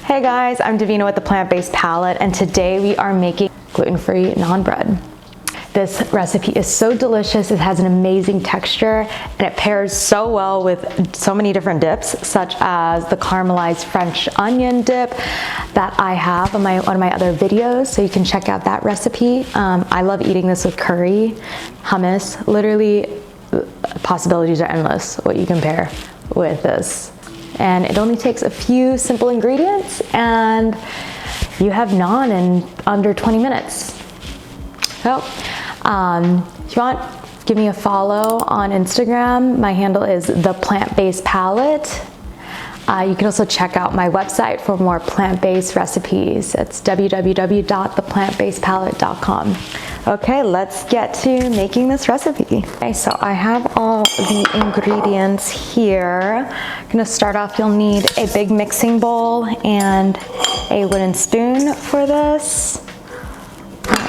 Hey guys, I'm Davina with the Plant-Based Palette, and today we are making gluten-free naan bread. This recipe is so delicious, it has an amazing texture, and it pairs so well with so many different dips, such as the caramelized French onion dip that I have on one of my other videos, so you can check out that recipe. I love eating this with curry, hummus, literally possibilities are endless what you can pair with this. And it only takes a few simple ingredients and you have naan in under 20 minutes. So, if you want, give me a follow on Instagram. My handle is The Plant-Based Palette. You can also check out my website for more plant-based recipes. It's www.theplantbasedpalette.com. Okay, let's get to making this recipe. Okay, so I have all the ingredients here. I'm gonna start off, you'll need a big mixing bowl and a wooden spoon for this.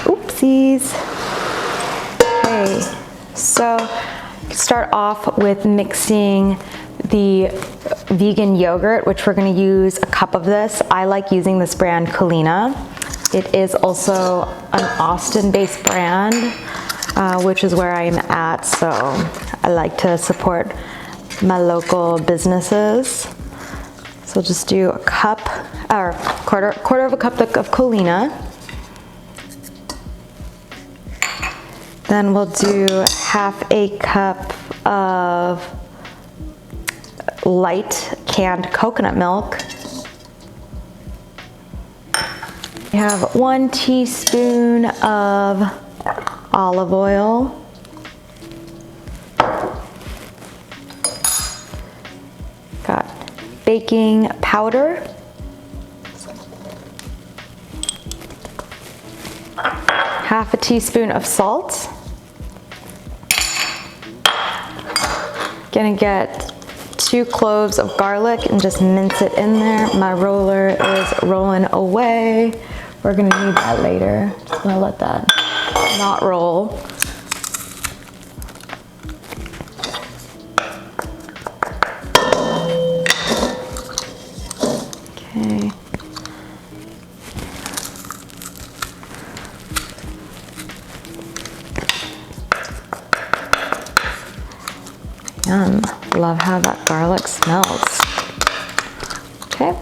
Oopsies. Okay, so start off with mixing the vegan yogurt, which we're gonna use a cup of this. I like using this brand Kalina. It is also an Austin-based brand, which is where I am at, so I like to support my local businesses. So just do a cup, or quarter of a cup of Kalina. Then we'll do half a cup of light canned coconut milk. We have 1 teaspoon of olive oil. Got baking powder. Half a teaspoon of salt. Gonna get 2 cloves of garlic and just mince it in there. My roller is rolling away. We're gonna need that later. Just gonna let that not roll. Okay. Yum. Love how that garlic smells. Okay.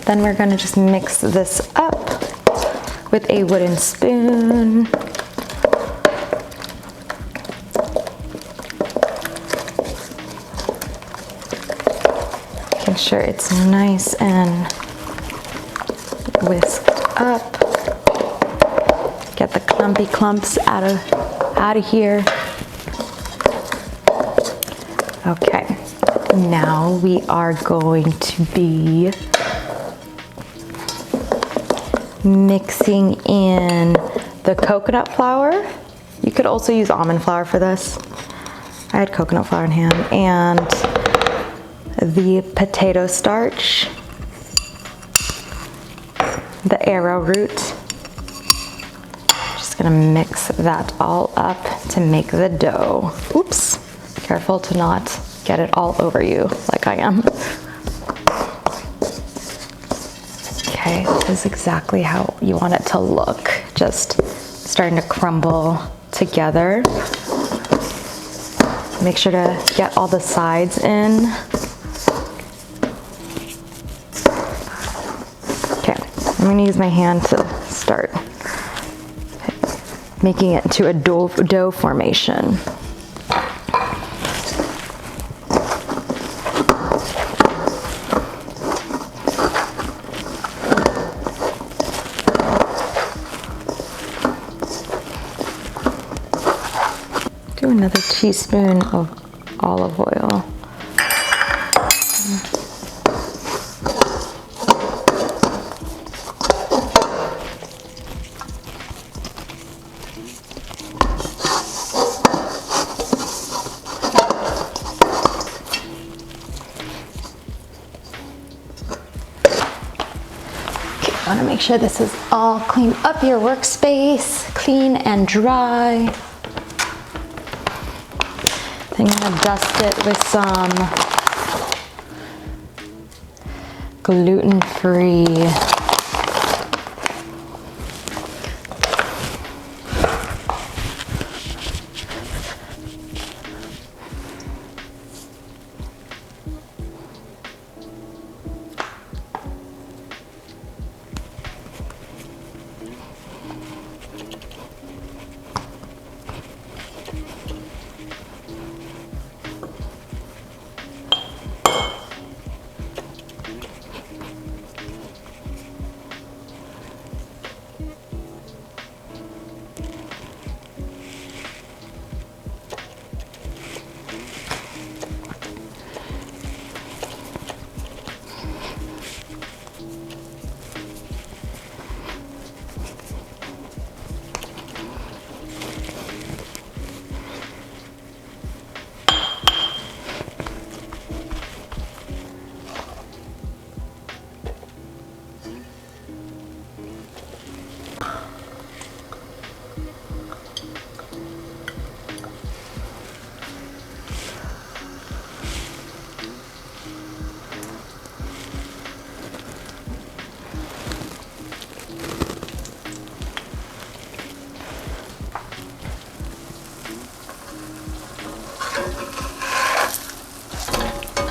Then we're gonna just mix this up with a wooden spoon. Making sure it's nice and whisked up. Get the clumpy clumps out of here. Okay, now we are going to be mixing in the coconut flour. You could also use almond flour for this. I had coconut flour in hand, and the potato starch, the arrowroot. Just gonna mix that all up to make the dough. Oops, careful to not get it all over you like I am. Okay, this is exactly how you want it to look. Just starting to crumble together. Make sure to get all the sides in. Okay, I'm gonna use my hand to start making it into a dough formation. Do another teaspoon of olive oil. Okay, I want to make sure this is all cleaned up, your workspace, clean and dry. I'm gonna dust it with some gluten-free.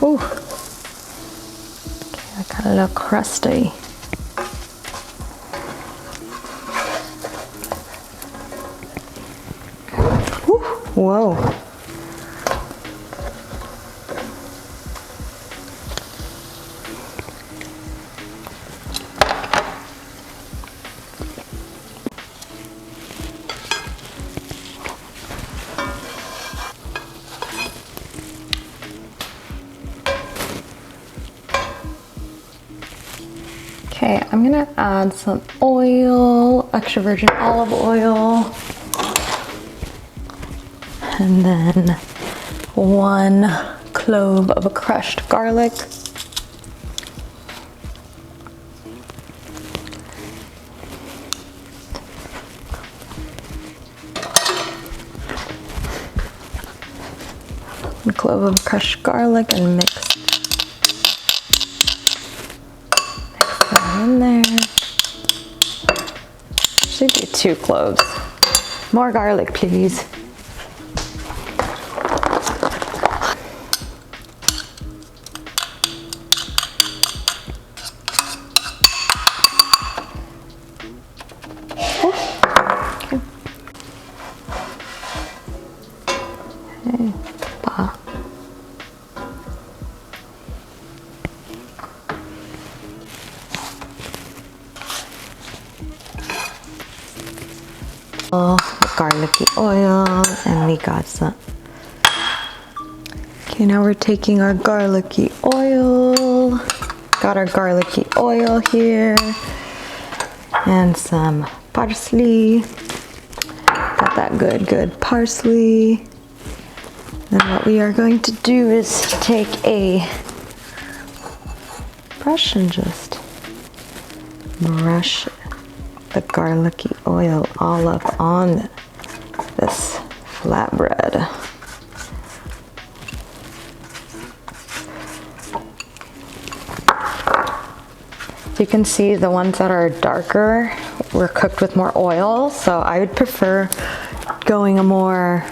Ooh. Okay, that got a little crusty. Ooh. Whoa. Okay, I'm gonna add some oil, extra virgin olive oil, and then 1 clove of a crushed garlic. A clove of crushed garlic and mix that in there. Should be 2 cloves. More garlic, please. Garlicky oil, and we got some. Okay, now we're taking our garlicky oil. Got our garlicky oil here, and some parsley. Got that good parsley. Then what we are going to do is take a brush and just brush the garlicky oil all up on this flatbread. You can see the ones that are darker were cooked with more oil, so I would prefer going a more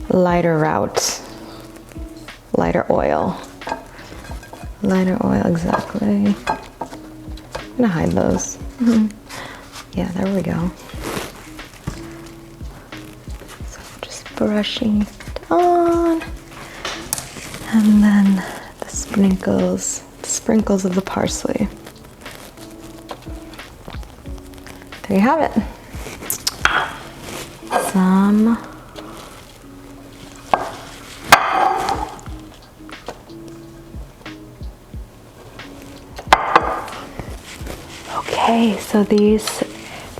lighter route, lighter oil, exactly. I'm gonna hide those. Yeah, there we go. So just brushing it on, and then the sprinkles of the parsley. There you have it. Some okay, so this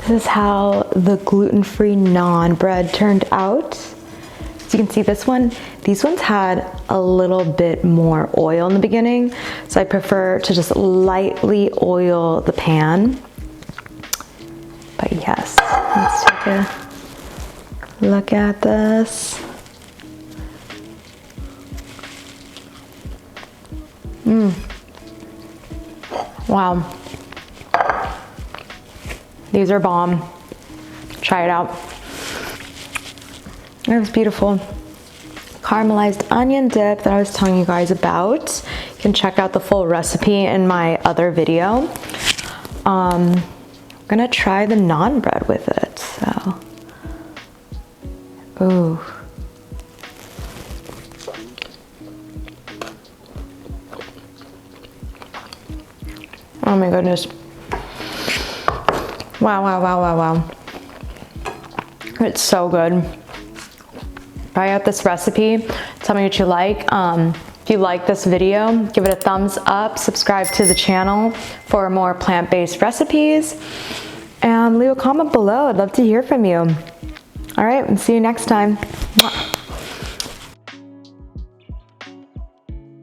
is how the gluten-free naan bread turned out. So you can see these ones had a little bit more oil in the beginning, so I prefer to just lightly oil the pan. But yes, let's take a look at this. Wow. These are bomb. Try it out. It was beautiful. Caramelized onion dip that I was telling you guys about. You can check out the full recipe in my other video. I'm gonna try the naan bread with it, so. Ooh. Oh my goodness. Wow, wow, wow, wow, wow. It's so good. Try out this recipe. Tell me what you like. If you like this video, give it a thumbs up, subscribe to the channel for more plant-based recipes, and leave a comment below. I'd love to hear from you. All right, and see you next time. Mwah.